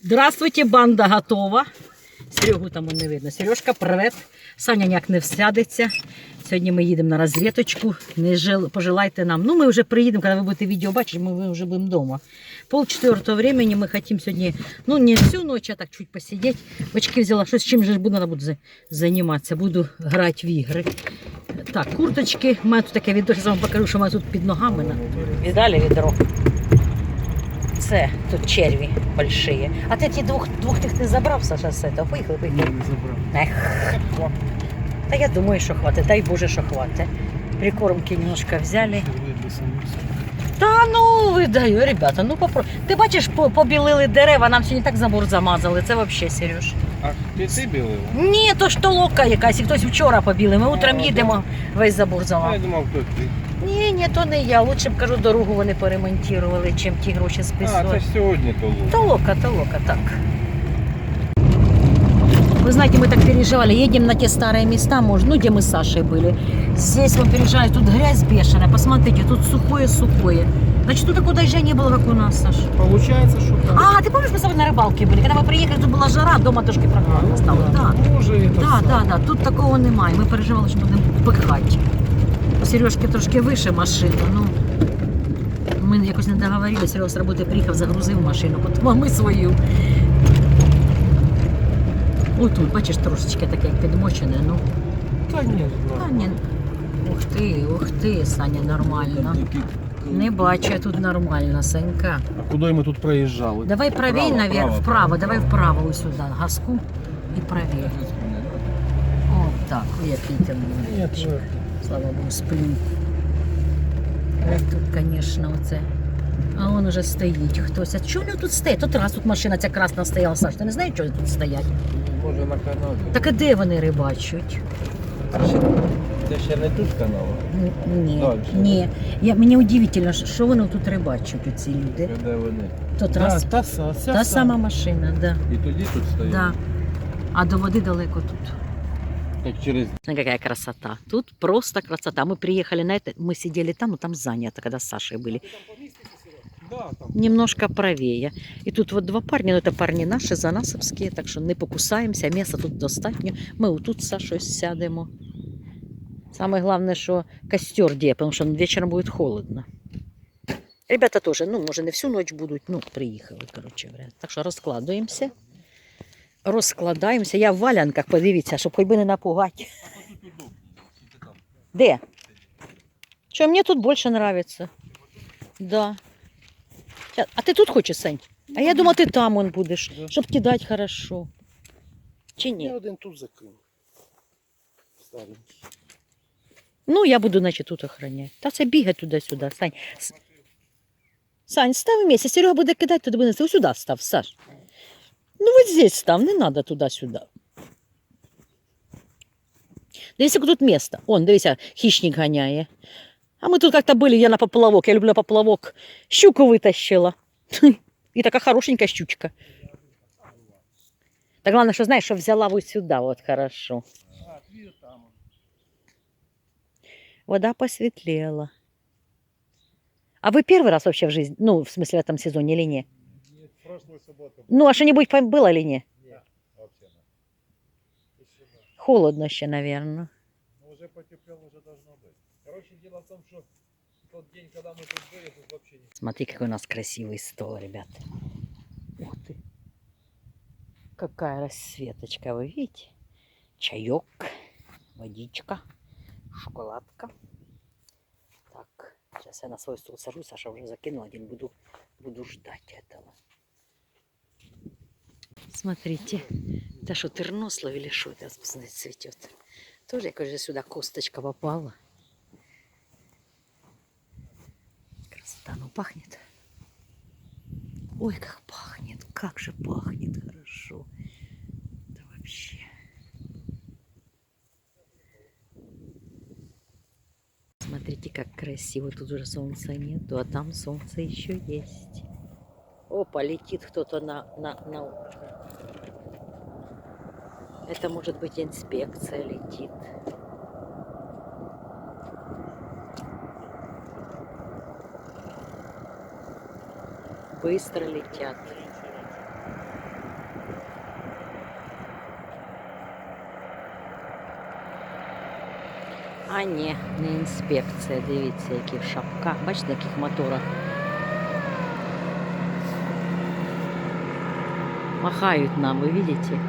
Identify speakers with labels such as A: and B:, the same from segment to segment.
A: Здравствуйте, банда готова. Серегу там не видно. Сережка, привет. Саня ніяк не всядеться. Сьогодні ми їдемо на розвідочку. Пожелайте нам. Ну, ми вже приїдемо, коли ви будете відео бачити, ми вже будемо вдома. 3:30 времени ми хочемо сьогодні, ну, не всю ніч, а так чуть посидіти. Бачки взяла, щось чим же буду, буду займатися. Буду грати в ігри. Так, курточки. У мене тут таке відро, я вам покажу, що у мене тут під ногами. Видали відро? Це тут черві большие. А ти ті двох тих не забрав, Саша, з этого? Поїхали.
B: Не забрав.
A: Ех. Та я думаю, що хватить. Дай Боже, що хватить. Прикормки немножко взяли. Та ну, видаю, ребята, ну попробуй. Ти бачиш, побілили дерева, нам сьогодні так забор замазали. Це взагалі, Сереж.
B: А ти білив?
A: Ні, то ж толока якась, і хтось вчора побілив. Ми утром їдемо, весь забор замазали.
B: Я думав, хто ти.
A: Ні, то не я. Лучше б, кажу, дорогу вони поремонтували, чим ті гроші списали.
B: А, це ж сьогодні
A: Толока, так. Вы знаете, мы так переживали, едем на те старые места, может, ну, где мы с Сашей были. Здесь мы переезжали, тут грязь бешеная, посмотрите, тут сухое-сухое. Значит, тут такого дождя не было, как у нас, Саш.
B: Получается, що так.
A: А, ты помнишь, мы с тобой на рыбалке были? Когда мы приехали, тут была жара, дома трошки прохладно стало. Да.
B: Може,
A: Да, тут такого немає. Ми переживали, що будемо пихати. У Сережки трошки вище машина, ну. Ми якось не договорилися, Серега з роботи приїхав, загрузив машину, потім а ми свою. Отут, бачиш, трошечки таке підмочене, ну.
B: Та ні,
A: Та ні. Ух ти, Саня, нормально. Не бачу, тут нормально, Санька.
B: А куди ми тут проїжджали?
A: Давай правей, наверх, вправо, давай вправо ось сюди, газку і правее. О, так, який ти молодчик. Слава Богу, сплю. Ось тут, звісно, оце. А он уже стоїть хтось. А чого вони тут стоять? Тут раз тут машина ця красна стояла, Саш, ти не знаєш, чого тут стоять?
B: Може на каналі.
A: Так а де вони рибачать?
B: Це ще не тут канал?
A: Ні,
B: Дальше.
A: ні. Мені удивительно, що вони тут рибачать, оці люди.
B: Де вони?
A: Тут раз, та сама машина, да.
B: І тоді тут стоїть?
A: Да. А до води далеко тут.
B: Так через...
A: Смотри, какая красота. Тут просто красота. Мы приехали на это, мы сидели там, но там занято, когда с Сашей были.
B: Да, там.
A: Немножко правее. И тут вот два парня, но это парни наши, занасовские, так что не покусаемся, места тут достатньо. Мы вот тут с Сашей сядемо. Самое главное, что костер где, потому что вечером будет холодно. Ребята тоже, ну, может, не всю ночь будут, ну, приехали, короче говоря. Так что раскладываемся. Розкладаємося. Я в валянках, подивіться, щоб хоч би не напугати. Де? Що, мені тут більше подобається. Да. А ти тут хочеш, Сань? А я думала, ти там он будеш, щоб кидати хорошо. Чи ні?
B: Я один тут закинув. Старенький.
A: Ну, я буду, значить, тут охороняти. Та це бігає туди-сюди, Сань. Сань, став місце. Серега буде кидати, туди буде. Ось сюди став, Саш. Ну, вот здесь став, не надо туда-сюда. Дивіться, тут место. Он, дивіться, хищник гоняє. А мы тут как-то были, я на поплавок, я люблю поплавок. Щуку вытащила. И такая хорошенькая щучка. Так главное, что знаешь, что взяла вот сюда, вот хорошо. Вода посветлела. А вы первый раз вообще в жизни, ну, в смысле, в этом сезоне или нет? Ну, а что-нибудь было или нет?
B: Нет, вообще нет.
A: Холодно еще, наверное.
B: Ну, уже потеплело, уже должно быть. Короче, дело в том, что тот день, когда мы тут были, тут вообще не...
A: Смотри, какой у нас красивый стол, ребята. Ух ты. Какая расцветочка, вы видите? Чаек, водичка, шоколадка. Так, сейчас я на свой стол сажусь, Саша уже закинул один, буду ждать этого. Смотрите, это что, тернослов или что это, посмотрите, цветет. Тоже, я кажется, сюда косточка попала. Красота, ну пахнет. Ой, как же пахнет хорошо. Да вообще. Смотрите, как красиво. Тут уже солнца нету, а там солнце еще есть. Опа, летит кто-то на... Это может быть инспекция летит. Быстро летят. А ні, не інспекція. Дивіться, які в шапках. Бачите, на яких моторах. Махають нам, ви бачите?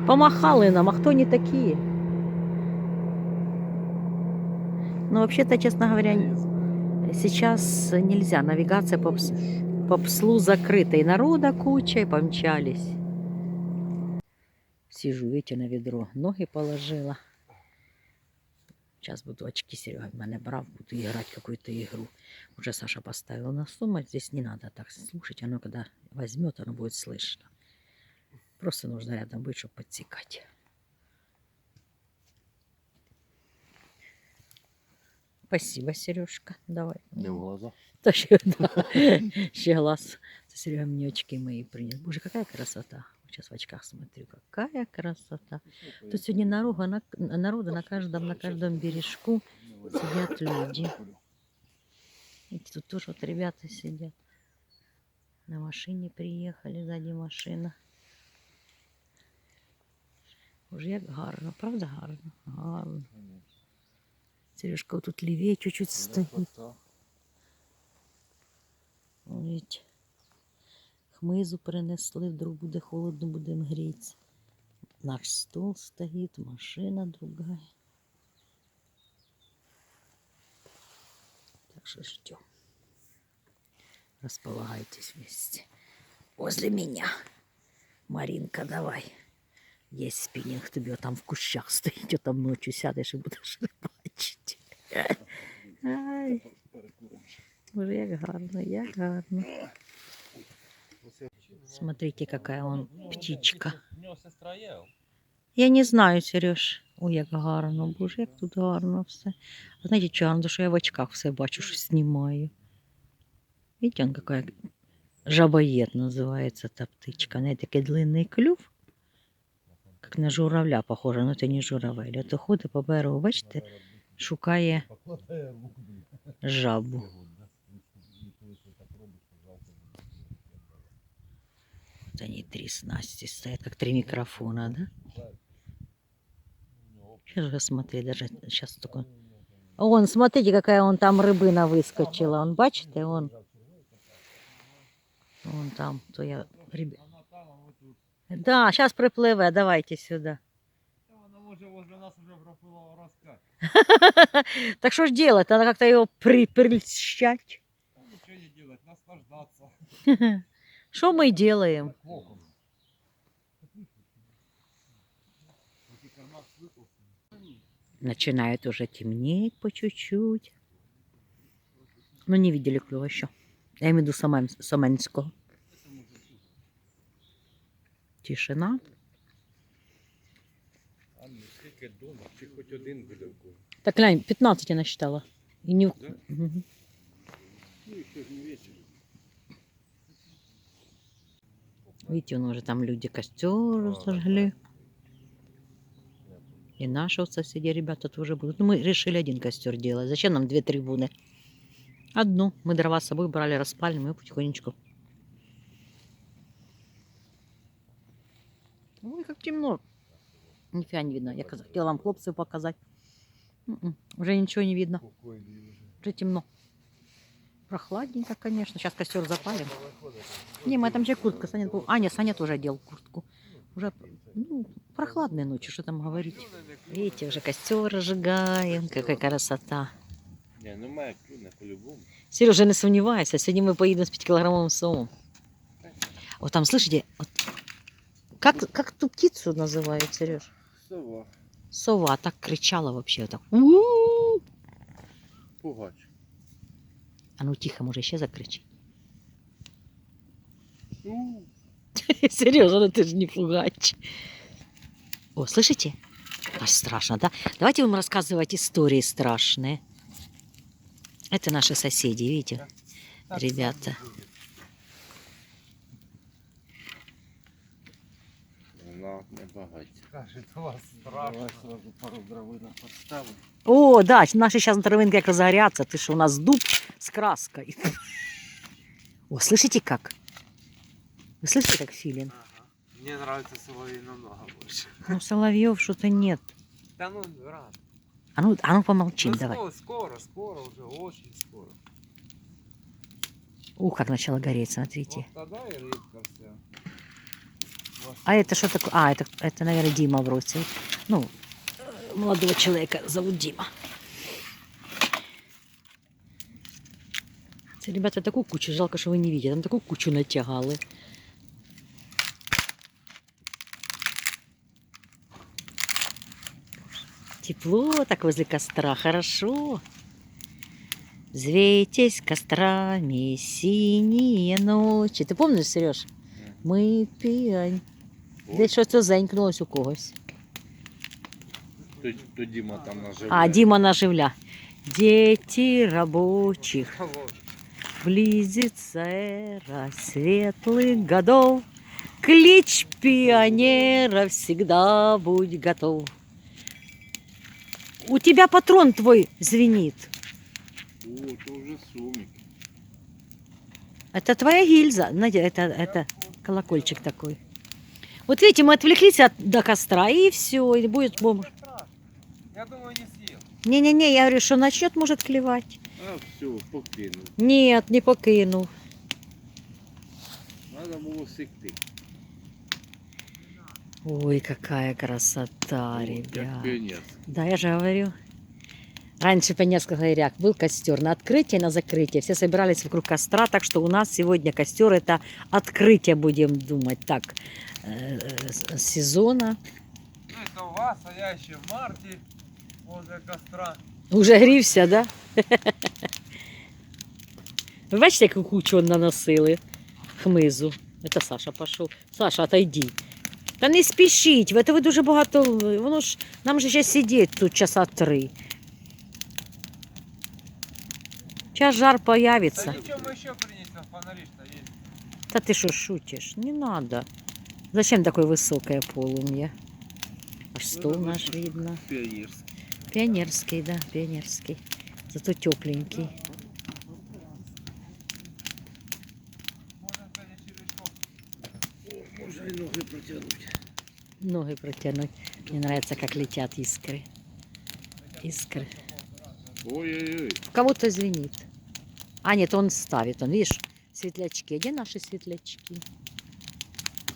A: Помахали нам, а хто они такие? Ну, вообще-то, честно говоря, сейчас нельзя. Навигация по пслу закрыта. И народа куча, и помчались. Сижу, видите, на ведро. Ноги положила. Сейчас буду очки, Серега в мене брав, буду играть какую-то игру. Уже Саша поставила на сумму. Здесь не надо так слушать. Оно когда возьмет, оно будет слышно. Просто нужно рядом быть, чтобы подсекать. Спасибо, Сережка. Давай.
B: Не в глаза.
A: Та ще, да. Ще глаз. Це Серега мені очки мої приніс. Боже, какая красота. Сейчас в очках смотрю. Какая красота. Тут сегодня народу на каждом бережку сидят люди. Видите, тут тоже вот ребята сидят. На машине приехали, сзади машина. Уже як гарно, правда гарно? Гарно. Сережка вот тут левее чуть-чуть стоит. Видите. Хмизу принесли, вдруг буде холодно, будемо грітися. Наш стол стоит, машина другая. Так что ждем. Располагайтесь вместе. Возле меня. Маринка, давай. Есть спиннинг, тобі там в кущах стоїть, там ночью сядеш і будеш бачити. Ай. Боже, як гарно, як гарно. Смотрите, какая он птичка. Я не знаю, Сереж. Ой, як гарно. Боже, як тут гарно все. А знаєте, що гарно, що я в очках все бачу, що знімаю. Видите, он какая жабоед называется та птичка. У неї такий длинний клюв. Як на журавля похоже, але це не журавель. Ото ходить по берегу, бачите, шукає жабу. Вот они три снасти стоят, как три микрофона, да? Сейчас же смотри, даже сейчас только... Вон, смотрите, какая он там рыбина выскочила. Он, бачите, он там, то я... Да, сейчас припливе, давайте сюда.
B: Она уже возле нас уже проплыла раскат.
A: Так что ж делать? Надо как-то его прельщать.
B: Ничего не делать, наслаждаться.
A: Что мы делаем? Начинает уже темнеть по чуть-чуть. Но не видели клюва еще. Я имею в виду Соменського. Тишина.
B: Анна, скільки дома? Чи хоч один буде в кого?
A: Так, глянь, 15 я насчитала. И не...
B: Да?
A: Мгм.
B: Ну, еще же не вечер.
A: Видите, он уже там люди костер зажгли. И наши вот соседи, ребята, тоже будут. Ну, мы решили один костер делать. Зачем нам 2 трибуны? Одну. Мы дрова с собой брали, распали, мы потихонечку. Ой, как темно. Нифига не видно. Я хотела вам хлопцев показать. Уже ничего не видно. Уже темно. Прохладненько, конечно. Сейчас костер запалим. Не, мы там же куртка. Саня тоже одел куртку. Уже прохладные ночи, что там говорить. Видите, уже костер разжигаем. Какая красота.
B: Не, ну має клюне по-любому.
A: Сережа, не сомневайся. Сегодня мы поедем с 5-килограммовым сомом. Вот там, слышите, вот, как ту птицу называют, Сереж?
B: Сова.
A: Сова так кричала вообще. Вот так. У-у-у!
B: Пугач.
A: А ну тихо, может, еще закричи.
B: Ну,
A: Сережа, ну ты же не пугач. О, слышите? Аж страшно, да? Давайте вам рассказывать истории страшные. Это наши соседи, видите? Ребята.
B: не багать. Каже, то вас страшно. Давай сразу пару дровинок подставим.
A: О, да, наши сейчас травинки как разгорятся. Ты что, у нас дуб с краской. О, слышите как? Вы слышите, как филин?
B: Ага. Мне нравится соловей намного больше.
A: Ну, соловьев что-то нет.
B: Да ну, рад.
A: А ну помолчим,
B: Ну,
A: давай.
B: скоро уже, очень скоро.
A: Ух, как начало гореть, смотрите.
B: Вот тогда и рыбка вся.
A: А это что такое? А, это, наверное, Дима бросил. Ну, молодого человека зовут Дима. Це, ребята, такую кучу, жалко, что вы не видите. Там такую кучу натягали. Тепло так возле костра, хорошо. Взвейтесь кострами синие ночі. Ти помниш, Сереж? Ми п'янь. Десь щось це зенькнулось у когось.
B: То Дима там наживляє.
A: А, Дима наживля. Дети рабочих, близится эра светлых годов. Клич пионера всегда будь готов. У тебя патрон твой звенит.
B: О, это уже сумик.
A: Это твоя гильза. Надя, это колокольчик такой. Вот видите, мы отвлеклись до костра, и все, и будет бомба.
B: Я думаю, не съел.
A: Не-не-не, я говорю, что начнет, может клевать.
B: А, все, покинул.
A: Нет, не покинул.
B: Надо было секты.
A: Ой, какая красота,
B: Как
A: ребят.
B: пионер.
A: Да, я же говорю. Раньше Пионерский лагеряк был костер на открытие, на закрытие. Все собирались вокруг костра, так что у нас сегодня костер это открытие, будем думать, так, сезона.
B: Ну, это у вас, а я еще в марте возле костра.
A: Уже грівся, да? Ви бачите, яку кучу наносили хмизу. Це Саша пішов. Саша, отойди. Та не спішіть, це ви дуже багато, воно ж, нам же ще сидіти тут часа 3. Сейчас жар
B: Да
A: появится.
B: ничего, мы еще принесем, фонари-то есть.
A: Да ты что, шутишь? Не надо. Зачем такое высокое полумье? Аж стол наш видно.
B: Пионерский.
A: Пионерский, да, пионерский. Зато тепленький.
B: Можно, кстати, червячков. Можно и ноги протянуть.
A: Ноги протянуть. Мне нравится, как летят искры. Искры.
B: Ой-ой-ой.
A: Кому-то звенит. А, нет, он ставит. Он, видишь, светлячки. Где наши светлячки?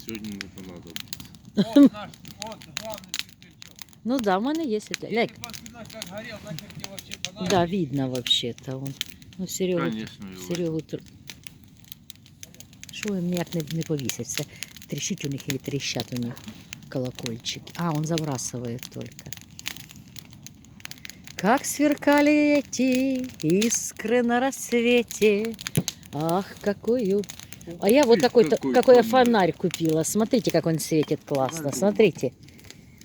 B: Сегодня не понадобится. Вот наш, вот главный светлячок.
A: Ну да, у меня есть светлячки.
B: Если посмотреть, как горел, значит, где вообще фонарик.
A: Да, видно вообще-то он. Ну, Серегу,
B: Конечно, его.
A: Серегу... Що їм ніяк не повіситься? Трещить у них или трещат у них колокольчики. А, он забрасывает только. Как сверкали эти искры на рассвете. Ах, какую... А я вот какой я фонарь купила. Смотрите, как он светит классно. Смотрите.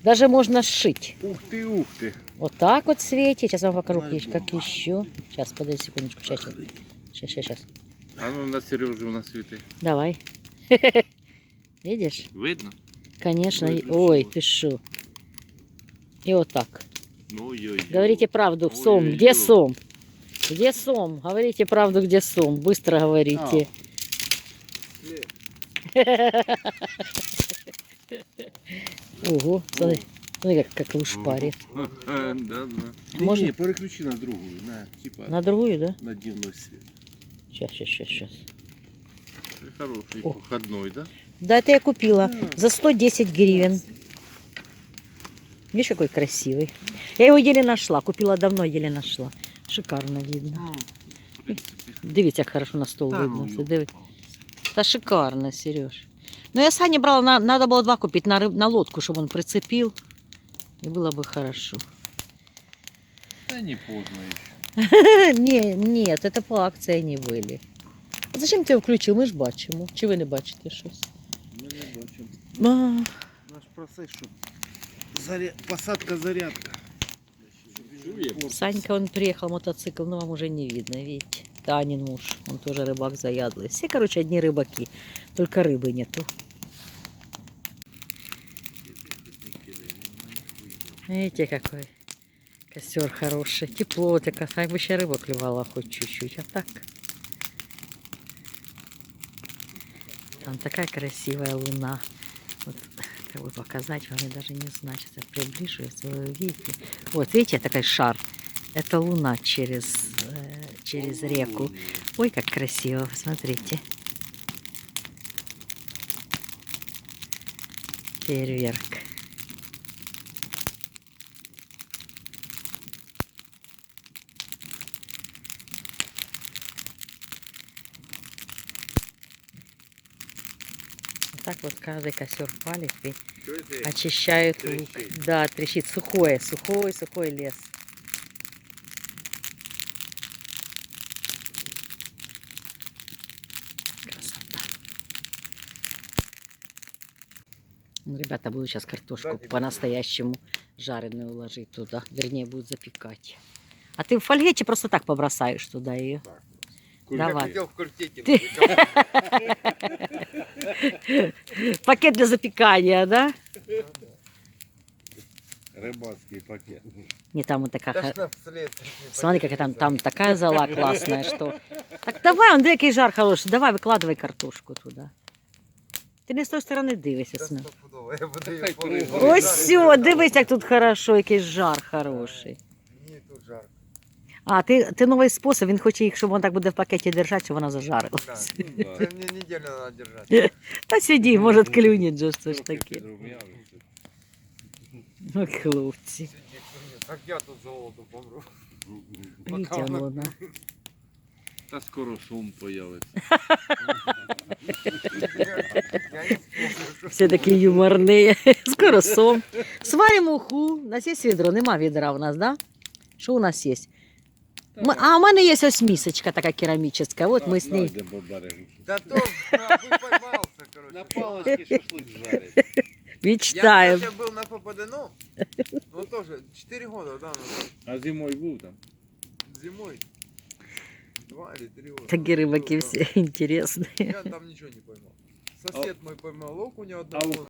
A: Даже можно сшить.
B: Ух ты, ух ты.
A: Вот так вот светит. Сейчас вам покажу, как еще. Сейчас, подожди секундочку. Сейчас.
B: А ну на Сережу на цветы.
A: Давай. Видишь?
B: Видно?
A: Конечно.
B: Ой, ты
A: Ой,
B: шо?
A: ты шо. И вот так.
B: Ну, ой-ой.
A: Говорите правду, сом.
B: Ой-ой-ой.
A: Где сом? Где сом? Говорите правду, где сом. Быстро говорите. Ого, смотри, как лушпарит.
B: Да, да.
A: Можно?
B: Не, переключи на другую, на, типа,
A: На другую, да?
B: на дневной свет.
A: Сейчас.
B: Хороший,
A: О.
B: походной, да?
A: Да, это я купила за 110 гривен. Видишь, какой красивый. Я его еле нашла. Купила давно, еле нашла. Шикарно видно.
B: Ну, в принципе.
A: Дивіться, як хорошо на стол
B: Да,
A: видно.
B: ну,
A: Це диви. Та шикарно, Сереж. Ну, я Сане брала, надо было 2 купить на лодку, чтобы он прицепил. И было бы хорошо.
B: Да не поздно еще.
A: Нет, это по акции они были. А зачем ти його включив? Ми ж бачимо. Чи ви не бачите щось?
B: Мы не бачим.
A: А,
B: Наш процесс, что посадка-зарядка.
A: Санька, он приехал, мотоцикл, но вам уже не видно, видите. Танин муж, он тоже рыбак заядлый. Все, короче, одни рыбаки, только рыбы нету. Видите, какой костер хороший. Тепло, так как бы еще рыба клевала хоть чуть-чуть, а так. Там такая красивая луна. Вот Попробую показать, вам я даже не знаю, сейчас я приближу, если вы увидите. Вот, видите, такой шар. Это луна через реку. Ой, как красиво, посмотрите. Фейерверк. Так вот каждый костер палит и очищают лук. Да, трещит сухой лес. Красота. Ну, ребята, буду сейчас картошку по-настоящему жареную ложить туда. Вернее, будут запекать. А ты в фольгете просто так побросаешь туда ее? Давай.
B: Я хотел в квартете.
A: Пакет для запекания, да?
C: Рыбацкий пакет.
A: Не, там вот такая...
B: Даже вслед.
A: Смотри, какая там такая зола классная, что... Так давай, Андрей, який жар хороший. Давай, викладывай картошку туда. Ти не з тої сторони дивишся.
B: Та
A: Сина.
B: стопудово, я буду її
C: хай
B: полив.
C: перегорить.
A: Ось все, дивись, як тут хорошо, який жар хороший.
B: Мені тут жарко.
A: А, ти новий спосіб, він хоче їх, щоб вона так буде в пакеті держати, щоб вона зажарилась.
B: Да.
C: Ну, да.
B: Це мені неділю треба держати.
A: Та сиді, може клюнет же, що ж
C: Трохи
A: таке.
C: підрум'явився.
A: Ну, хлопці.
B: Сидіть, так я тут з голоду помру.
A: Витягнула, да.
C: Та скоро сум появиться.
B: Я не спорю, що
A: Всі такі юморні. Скоро сом. Сваримо уху. У нас є відро, нема відра у нас, да? Що у нас є? А у мене є ось місочка така керамічна. От ми з нею.
C: Знайдемо по берегу.
B: Да то, ви поймався, короче.
C: На палочці шашлик жарить.
B: Я,
A: Мечтаємо.
B: кстати, был на ППДНО, ну тоже 4 года, да, назад.
C: А зимою був там?
B: Зимой. 2 или 3 года.
A: Такі рибаки
B: Был,
A: всі інтересні.
B: да. Я там ничего не поймал. Сосед мой поймал окуня одного.